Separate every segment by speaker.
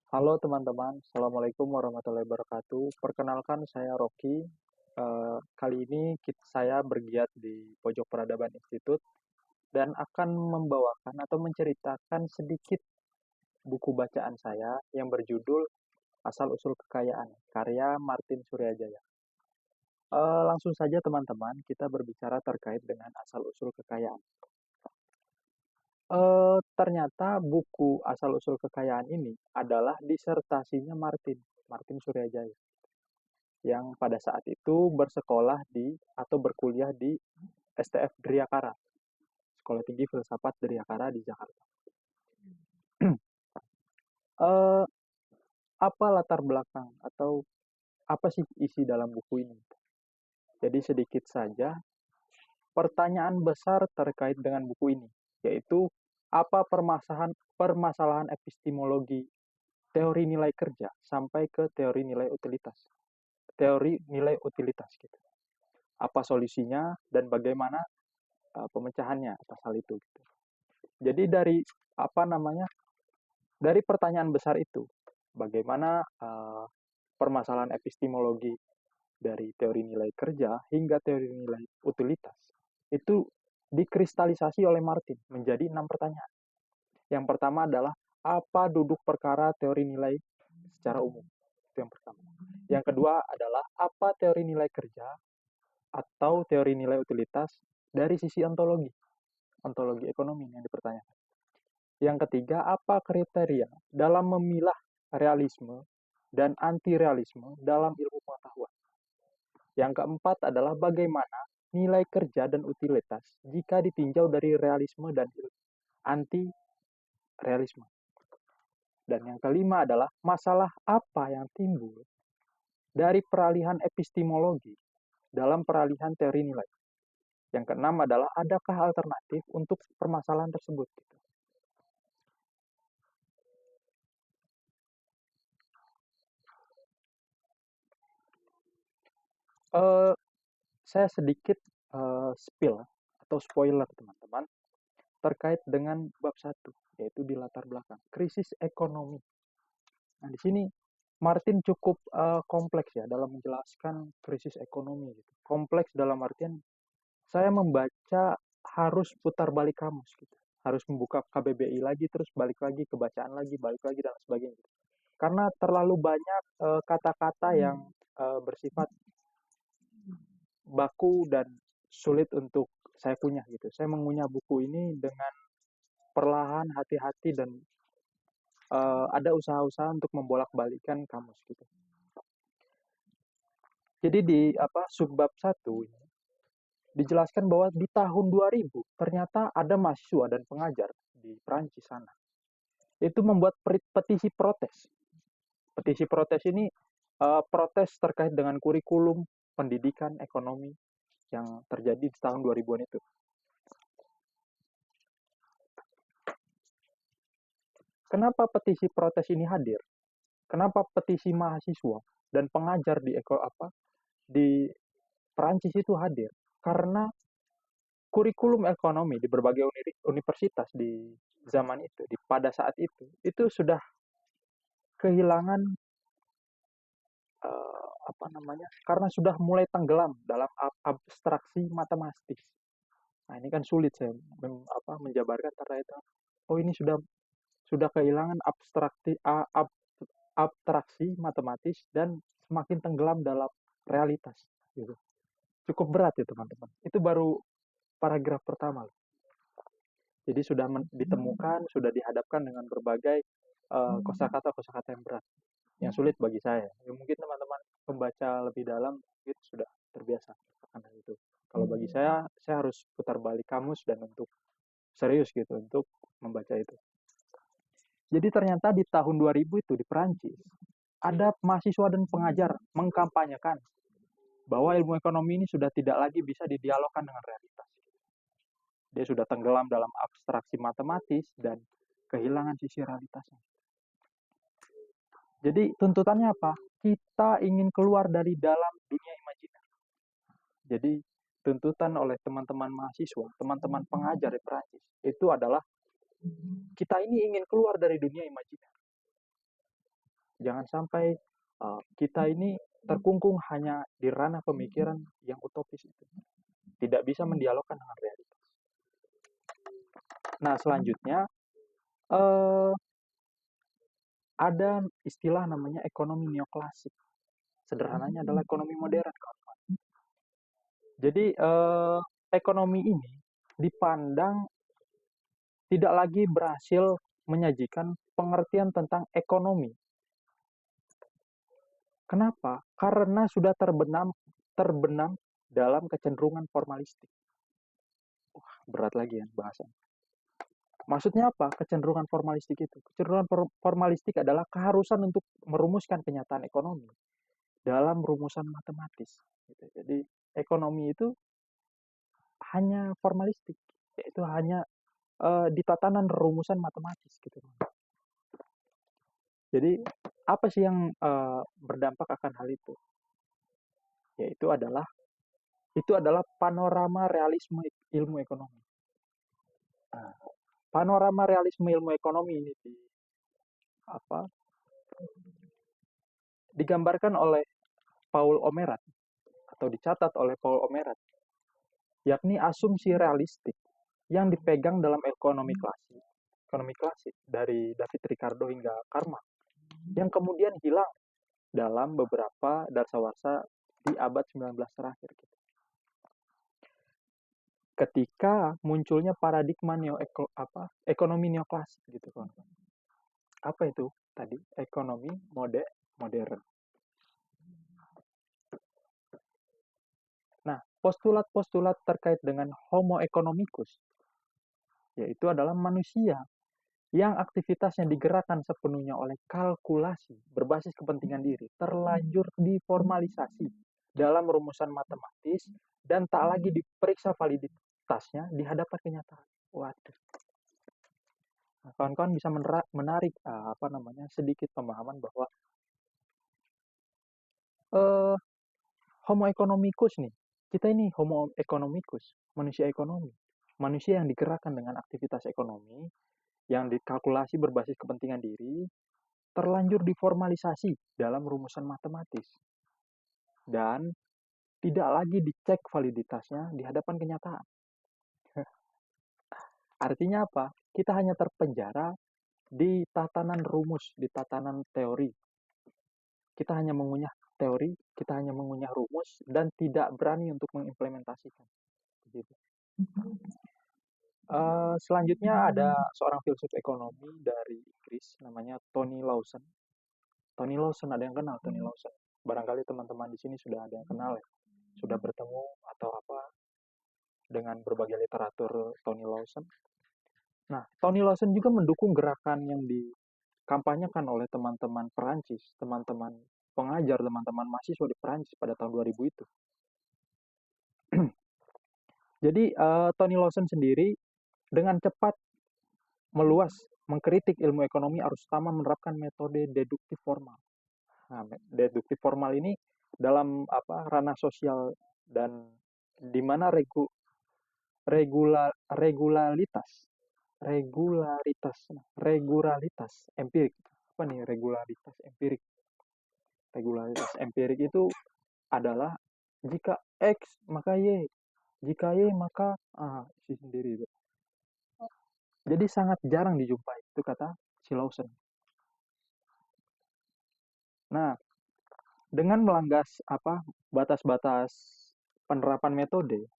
Speaker 1: Halo teman-teman, Assalamualaikum warahmatullahi wabarakatuh. Perkenalkan saya Rocky. Kali ini saya bergiat di Pojok Peradaban Institut dan akan membawakan atau menceritakan sedikit buku bacaan saya yang berjudul Asal-Usul Kekayaan, karya Martin Suryajaya. Langsung saja teman-teman, kita berbicara terkait dengan asal-usul kekayaan. Ternyata buku Asal-Usul Kekayaan ini adalah disertasinya Martin Suryajaya, yang pada saat itu bersekolah di atau berkuliah di STF Driakara, Sekolah Tinggi Filsafat Driakara di Jakarta. eh, apa latar belakang atau apa sih isi dalam buku ini? Jadi sedikit saja pertanyaan besar terkait dengan buku ini, yaitu apa permasalahan epistemologi teori nilai kerja sampai ke teori nilai utilitas. Teori nilai utilitas gitu. Apa solusinya dan bagaimana pemecahannya atas hal itu gitu. Jadi dari apa namanya? Dari pertanyaan besar itu, bagaimana permasalahan epistemologi dari teori nilai kerja hingga teori nilai utilitas itu dikristalisasi oleh Martin menjadi 6 pertanyaan. Yang pertama adalah apa duduk perkara teori nilai secara umum. Itu yang pertama. Yang kedua adalah apa teori nilai kerja atau teori nilai utilitas dari sisi ontologi, ontologi ekonomi yang dipertanyakan. Yang ketiga, apa kriteria dalam memilah realisme dan anti-realisme dalam ilmu pengetahuan. Yang keempat adalah bagaimana nilai kerja dan utilitas jika ditinjau dari realisme dan anti-realisme. Dan yang kelima adalah masalah apa yang timbul dari peralihan epistemologi dalam peralihan teori nilai. Yang keenam adalah adakah alternatif untuk permasalahan tersebut. Eh, saya sedikit spill atau spoiler teman-teman terkait dengan bab satu, yaitu di latar belakang krisis ekonomi. Nah, di sini Martin cukup kompleks ya dalam menjelaskan krisis ekonomi gitu. Kompleks dalam artian saya membaca harus putar balik kamus gitu. Harus membuka KBBI lagi terus balik lagi ke bacaan lagi, balik lagi dan sebagainya gitu. Karena terlalu banyak kata-kata yang bersifat baku dan sulit untuk saya kunyah gitu. Saya mengunyah buku ini dengan perlahan, hati-hati dan ada usaha-usaha untuk membolak-balikan kamus gitu. Jadi di apa subbab satu ini dijelaskan bahwa di tahun 2000 ternyata ada mahasiswa dan pengajar di Prancis sana. Itu membuat petisi protes. Petisi protes ini protes terkait dengan kurikulum pendidikan ekonomi yang terjadi di tahun 2000-an itu. Kenapa petisi protes ini hadir? Kenapa petisi mahasiswa dan pengajar di Perancis itu hadir? Karena kurikulum ekonomi di berbagai universitas di zaman itu, pada saat itu sudah kehilangan apa namanya? Karena sudah mulai tenggelam dalam abstraksi matematis. Nah, ini kan sulit saya menjabarkan karena itu. Oh, ini sudah kehilangan abstraksi matematis dan semakin tenggelam dalam realitas gitu. Cukup berat ya teman-teman. Itu baru paragraf pertama. Jadi sudah ditemukan, sudah dihadapkan dengan berbagai kosakata-kosakata yang berat, yang sulit bagi saya. Ya, mungkin teman-teman pembaca lebih dalam mungkin sudah terbiasa akan hal itu. Kalau bagi saya harus putar balik kamus dan untuk serius gitu untuk membaca itu. Jadi ternyata di tahun 2000 itu di Perancis ada mahasiswa dan pengajar mengkampanyekan bahwa ilmu ekonomi ini sudah tidak lagi bisa didialogkan dengan realitas. Dia sudah tenggelam dalam abstraksi matematis dan kehilangan sisi realitasnya. Jadi tuntutannya apa? Kita ingin keluar dari dalam dunia imajiner. Jadi tuntutan oleh teman-teman mahasiswa, teman-teman pengajar di Perancis itu adalah kita ini ingin keluar dari dunia imajiner. Jangan sampai kita ini terkungkung hanya di ranah pemikiran yang utopis itu. Tidak bisa mendialogkan dengan realitas. Nah, selanjutnya eh, ada istilah namanya ekonomi neoklasik. Sederhananya adalah ekonomi modern, kawan. Jadi ekonomi ini dipandang tidak lagi berhasil menyajikan pengertian tentang ekonomi. Kenapa? Karena sudah terbenam dalam kecenderungan formalistik. Berat lagi ya bahasan. Maksudnya apa? Kecenderungan formalistik itu. Kecenderungan formalistik adalah keharusan untuk merumuskan kenyataan ekonomi dalam rumusan matematis. Gitu. Jadi ekonomi itu hanya formalistik, yaitu hanya di tatanan rumusan matematis gitu. Jadi apa sih yang berdampak akan hal itu? Yaitu adalah panorama realisme ilmu ekonomi. Nah, panorama realisme ilmu ekonomi ini apa digambarkan oleh Paul Omerat atau dicatat oleh Paul Omerat, yakni asumsi realistik yang dipegang dalam ekonomi klasik dari David Ricardo hingga Karl Marx, yang kemudian hilang dalam beberapa dasawarsa di abad 19 terakhir. Ketika munculnya paradigma ekonomi neoklasik gitu kan. Apa itu tadi? Ekonomi modern. Nah, postulat-postulat terkait dengan homo economicus yaitu adalah manusia yang aktivitasnya digerakkan sepenuhnya oleh kalkulasi berbasis kepentingan diri, terlanjur diformalisasi dalam rumusan matematis dan tak lagi diperiksa validitasnya di hadapan kenyataan. Waduh. Nah, kawan-kawan bisa menarik sedikit pemahaman bahwa eh, homo economicus nih, kita ini homo economicus, manusia ekonomi, manusia yang digerakkan dengan aktivitas ekonomi, yang dikalkulasi berbasis kepentingan diri, terlanjur diformalisasi dalam rumusan matematis dan tidak lagi dicek validitasnya di hadapan kenyataan. Artinya apa? Kita hanya terpenjara di tatanan rumus, di tatanan teori. Kita hanya mengunyah teori, kita hanya mengunyah rumus, dan tidak berani untuk mengimplementasikan. Begitu. Selanjutnya ada seorang filsuf ekonomi dari Inggris, namanya Tony Lawson. Tony Lawson, ada yang kenal Tony Lawson? Barangkali teman-teman di sini sudah ada yang kenal ya, sudah bertemu atau apa dengan berbagai literatur Tony Lawson. Nah, Tony Lawson juga mendukung gerakan yang dikampanyekan oleh teman-teman Perancis, teman-teman pengajar, teman-teman mahasiswa di Perancis pada tahun 2000 itu. Jadi Tony Lawson sendiri dengan cepat meluas mengkritik ilmu ekonomi harus utama menerapkan metode deduktif formal. Nah, deduktif formal ini dalam ranah sosial dan di mana regularitas regularitas empirik. Apa nih regularitas empirik? Regularitas empirik itu adalah jika X maka Y, jika Y maka si sendiri itu. Jadi sangat jarang dijumpai itu kata si Lawson. Nah, dengan melanggar batas-batas penerapan metode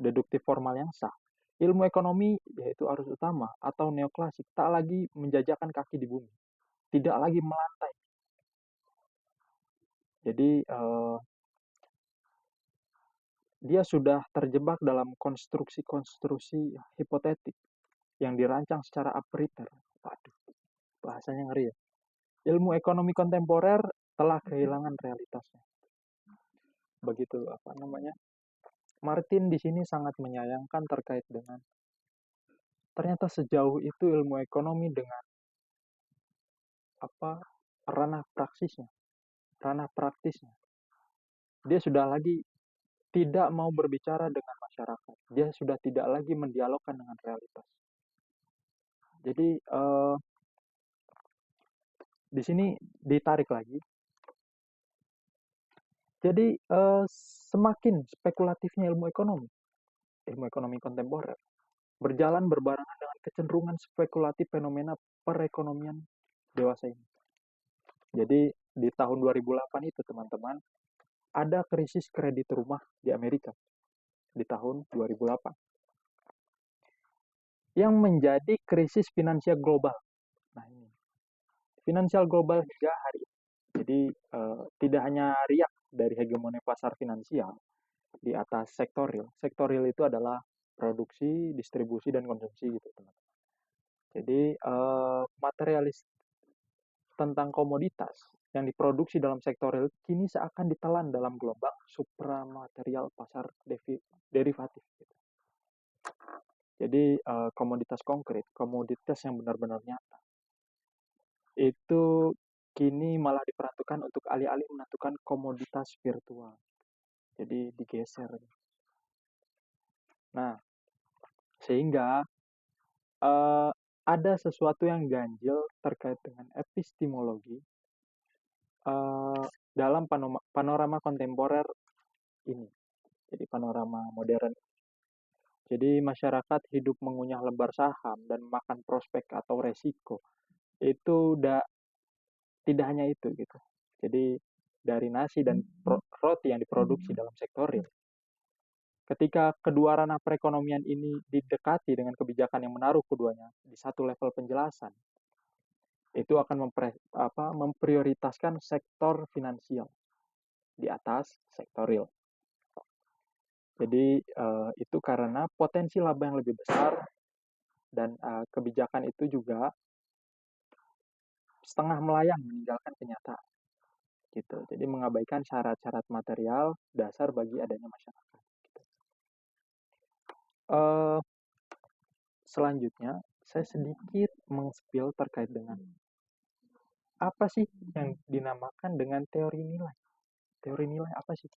Speaker 1: deduktif formal yang sah, ilmu ekonomi yaitu arus utama atau neoklasik tak lagi menjajakan kaki di bumi, tidak lagi melantai. Jadi dia sudah terjebak dalam konstruksi-konstruksi hipotetik yang dirancang secara arbitrary. Waduh, bahasanya ngeri ya. Ilmu ekonomi kontemporer telah kehilangan realitasnya. Begitu Martin di sini sangat menyayangkan terkait dengan ternyata sejauh itu ilmu ekonomi dengan ranah praktisnya. Dia sudah lagi tidak mau berbicara dengan masyarakat. Dia sudah tidak lagi mendialogkan dengan realitas. Jadi di sini ditarik lagi. Jadi semakin spekulatifnya ilmu ekonomi kontemporer berjalan berbarengan dengan kecenderungan spekulatif fenomena perekonomian dewasa ini. Jadi di tahun 2008 itu teman-teman ada krisis kredit rumah di Amerika di tahun 2008 yang menjadi krisis finansial global. Nah ini finansial global hingga hari ini. Jadi tidak hanya riak dari hegemoni pasar finansial di atas sektor real. Sektor real itu adalah produksi, distribusi, dan konsumsi gitu teman. Jadi materialis tentang komoditas yang diproduksi dalam sektor real kini seakan ditelan dalam gelombang supramaterial pasar derivatif. Gitu. Jadi komoditas konkret, komoditas yang benar-benar nyata, itu kini malah diperuntukkan untuk alih-alih menentukan komoditas virtual. Jadi digeser. Nah, sehingga ada sesuatu yang ganjil terkait dengan epistemologi dalam panorama kontemporer ini. Jadi panorama modern. Jadi masyarakat hidup mengunyah lembar saham dan makan prospek atau resiko. Itu tidak hanya itu gitu. Jadi dari nasi dan roti yang diproduksi dalam sektor real. Ketika kedua ranah perekonomian ini didekati dengan kebijakan yang menaruh keduanya di satu level penjelasan, itu akan memprioritaskan sektor finansial di atas sektor real. Jadi itu karena potensi laba yang lebih besar dan kebijakan itu juga setengah melayang meninggalkan kenyataan. Gitu. Jadi mengabaikan syarat-syarat material dasar bagi adanya masyarakat. Gitu. Selanjutnya, saya sedikit meng-spill terkait dengan apa sih yang dinamakan dengan teori nilai. Teori nilai apa sih?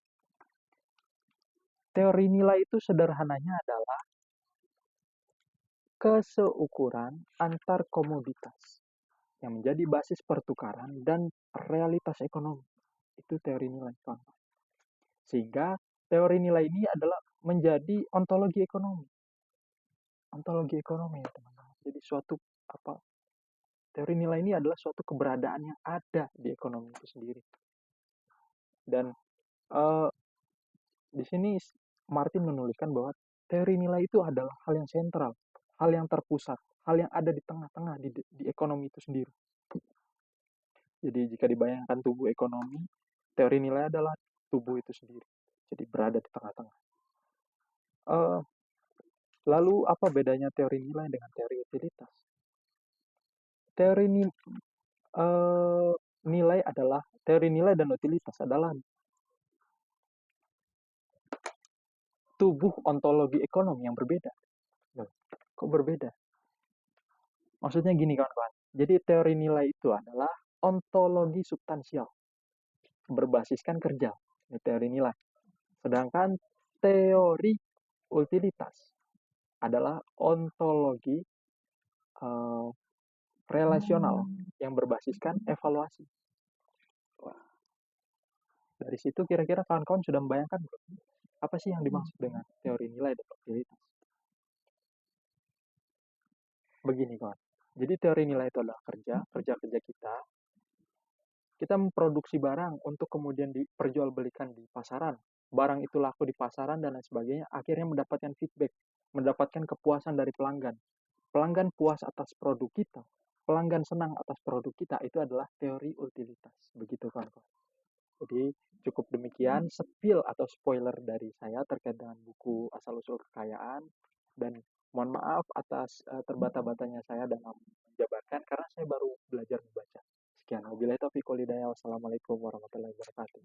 Speaker 1: Teori nilai itu sederhananya adalah keseukuran antar komoditas yang menjadi basis pertukaran dan realitas ekonomi. Itu teori nilai. Sehingga teori nilai ini adalah menjadi ontologi ekonomi. Ontologi ekonomi, teman-teman. Jadi suatu teori nilai ini adalah suatu keberadaan yang ada di ekonomi itu sendiri. Dan di sini Martin menuliskan bahwa teori nilai itu adalah hal yang sentral, hal yang terpusat, hal yang ada di tengah-tengah di ekonomi itu sendiri. Jadi jika dibayangkan tubuh ekonomi, teori nilai adalah tubuh itu sendiri. Jadi berada di tengah-tengah. Lalu apa bedanya teori nilai dengan teori utilitas? Teori nilai adalah teori nilai dan utilitas adalah tubuh ontologi ekonomi yang berbeda. Kok berbeda? Maksudnya gini kawan-kawan. Jadi teori nilai itu adalah ontologi substansial berbasiskan kerja. Ini teori nilai. Sedangkan teori utilitas adalah ontologi relasional yang berbasiskan evaluasi. Wah. Dari situ kira-kira kawan-kawan sudah membayangkan belum? Apa sih yang dimaksud dengan teori nilai dan utilitas? Begini kawan. Jadi teori nilai itu adalah kerja kita. Kita memproduksi barang untuk kemudian diperjualbelikan di pasaran. Barang itu laku di pasaran dan lain sebagainya. Akhirnya mendapatkan feedback, mendapatkan kepuasan dari pelanggan. Pelanggan puas atas produk kita. Pelanggan senang atas produk kita. Itu adalah teori utilitas. Begitu kawan-kawan. Jadi cukup demikian spill atau spoiler dari saya terkait dengan buku Asal-Usul Kekayaan, dan mohon maaf atas terbata-batanya saya dalam menjabarkan karena saya baru belajar membaca. Sekian, wabillahi taufiq walhidayah. Wassalamualaikum warahmatullahi wabarakatuh.